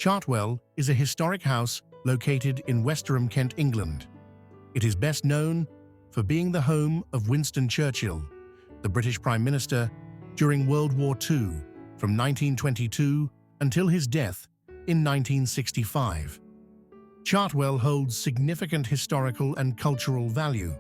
Chartwell is a historic house located in Westerham, Kent, England. It is best known for being the home of Winston Churchill, the British Prime Minister during World War II from 1922 until his death in 1965. Chartwell holds significant historical and cultural value,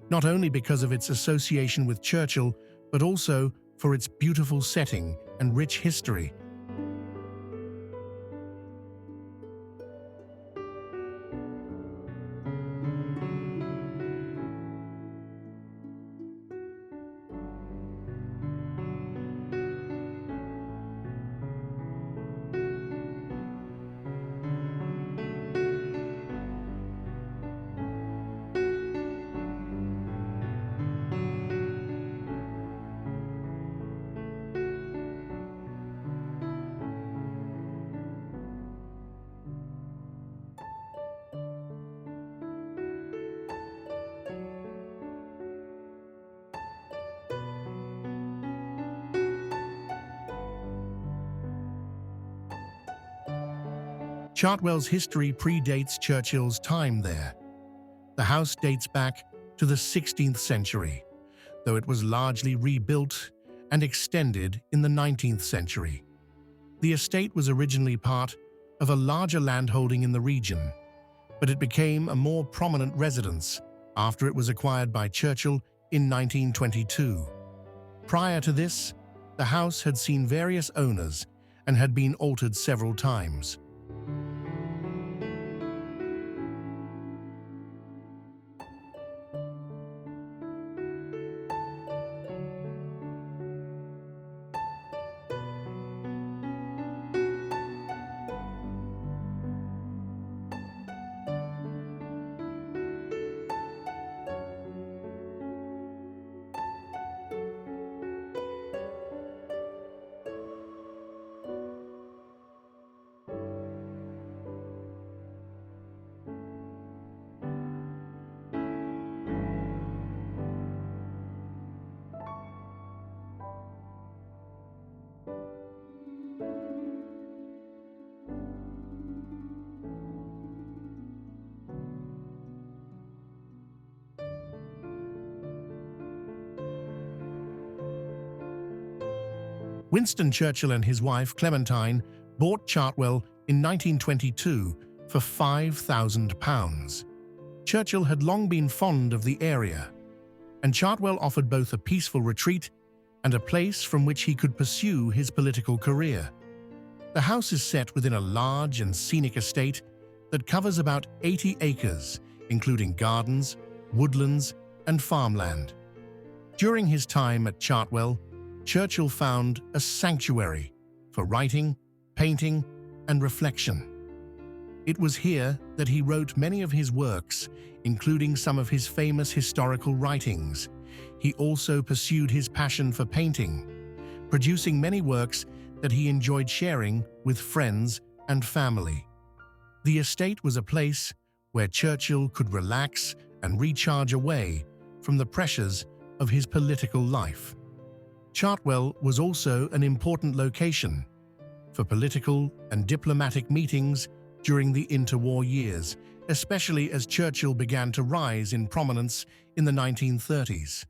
not only because of its association with Churchill, but also for its beautiful setting and rich history. Chartwell's history predates Churchill's time there. The house dates back to the 16th century, though it was largely rebuilt and extended in the 19th century. The estate was originally part of a larger landholding in the region, but it became a more prominent residence after it was acquired by Churchill in 1922. Prior to this, the house had seen various owners and had been altered several times. Winston Churchill and his wife, Clementine, bought Chartwell in 1922 for £5,000. Churchill had long been fond of the area, and Chartwell offered both a peaceful retreat and a place from which he could pursue his political career. The house is set within a large and scenic estate that covers about 80 acres, including gardens, woodlands, and farmland. During his time at Chartwell, Churchill found a sanctuary for writing, painting, and reflection. It was here that he wrote many of his works, including some of his famous historical writings. He also pursued his passion for painting, producing many works that he enjoyed sharing with friends and family. The estate was a place where Churchill could relax and recharge away from the pressures of his political life. Chartwell was also an important location for political and diplomatic meetings during the interwar years, especially as Churchill began to rise in prominence in the 1930s.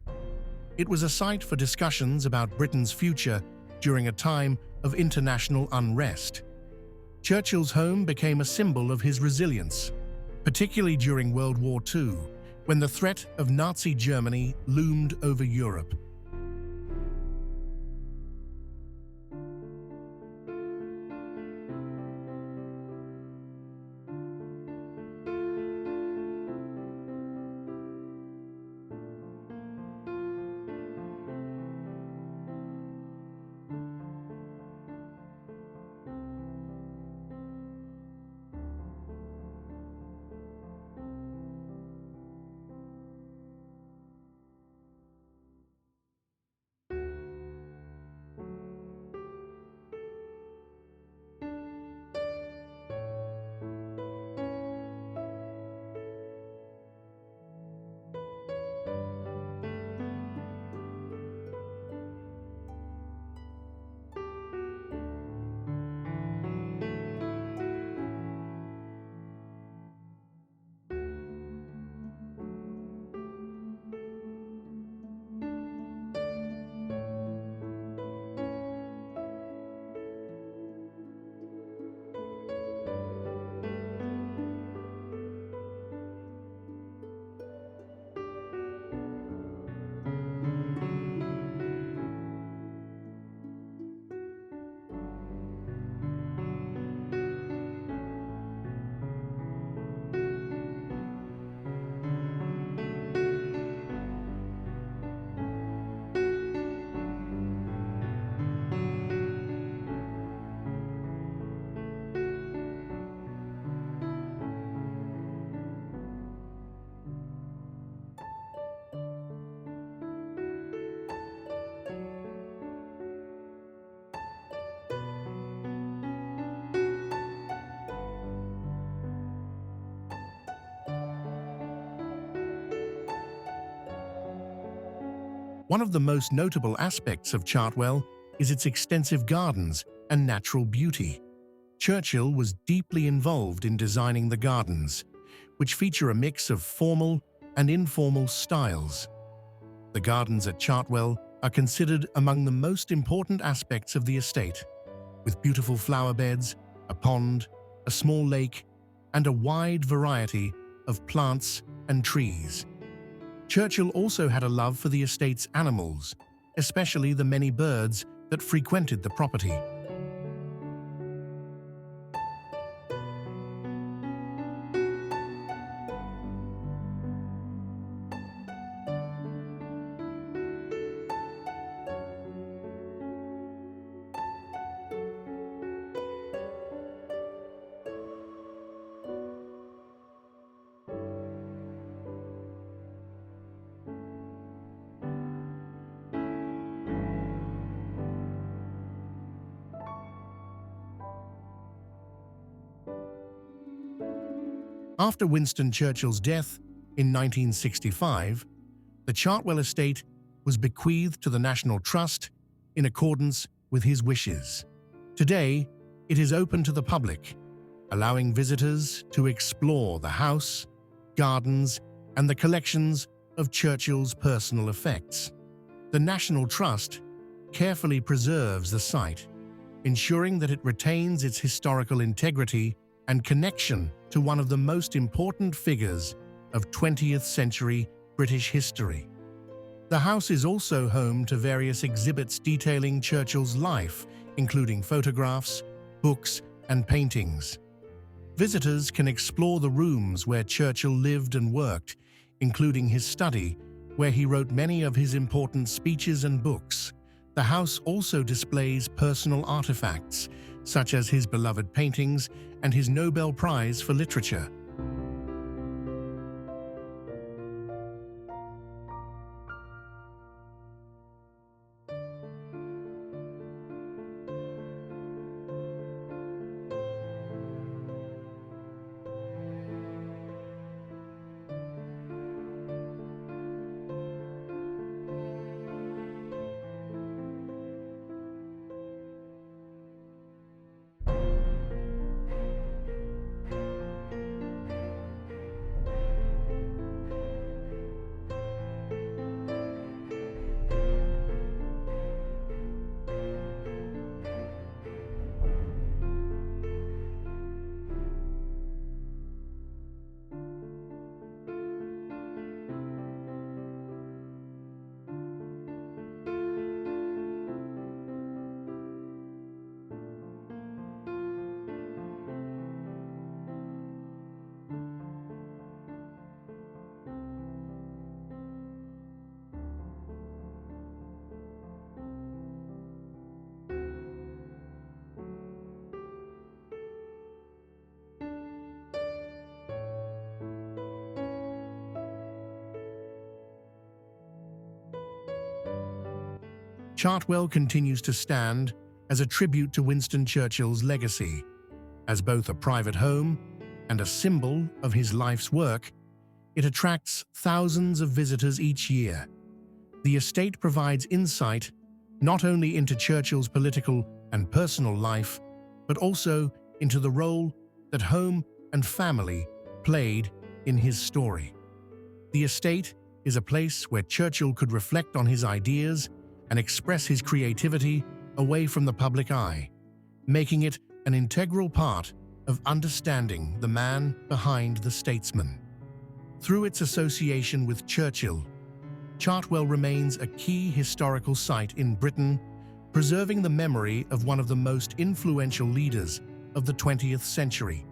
It was a site for discussions about Britain's future during a time of international unrest. Churchill's home became a symbol of his resilience, particularly during World War II, when the threat of Nazi Germany loomed over Europe. One of the most notable aspects of Chartwell is its extensive gardens and natural beauty. Churchill was deeply involved in designing the gardens, which feature a mix of formal and informal styles. The gardens at Chartwell are considered among the most important aspects of the estate, with beautiful flower beds, a pond, a small lake, and a wide variety of plants and trees. Churchill also had a love for the estate's animals, especially the many birds that frequented the property. After Winston Churchill's death in 1965, the Chartwell estate was bequeathed to the National Trust in accordance with his wishes. Today, it is open to the public, allowing visitors to explore the house, gardens, and the collections of Churchill's personal effects. The National Trust carefully preserves the site, ensuring that it retains its historical integrity and connection to one of the most important figures of 20th century British history. The house is also home to various exhibits detailing Churchill's life, including photographs, books, and paintings. Visitors can explore the rooms where Churchill lived and worked, including his study, where he wrote many of his important speeches and books. The house also displays personal artifacts, such as his beloved paintings and his Nobel Prize for Literature. Chartwell continues to stand as a tribute to Winston Churchill's legacy. As both a private home and a symbol of his life's work, it attracts thousands of visitors each year. The estate provides insight not only into Churchill's political and personal life, but also into the role that home and family played in his story. The estate is a place where Churchill could reflect on his ideas and express his creativity away from the public eye, making it an integral part of understanding the man behind the statesman. Through its association with Churchill, Chartwell remains a key historical site in Britain, preserving the memory of one of the most influential leaders of the 20th century.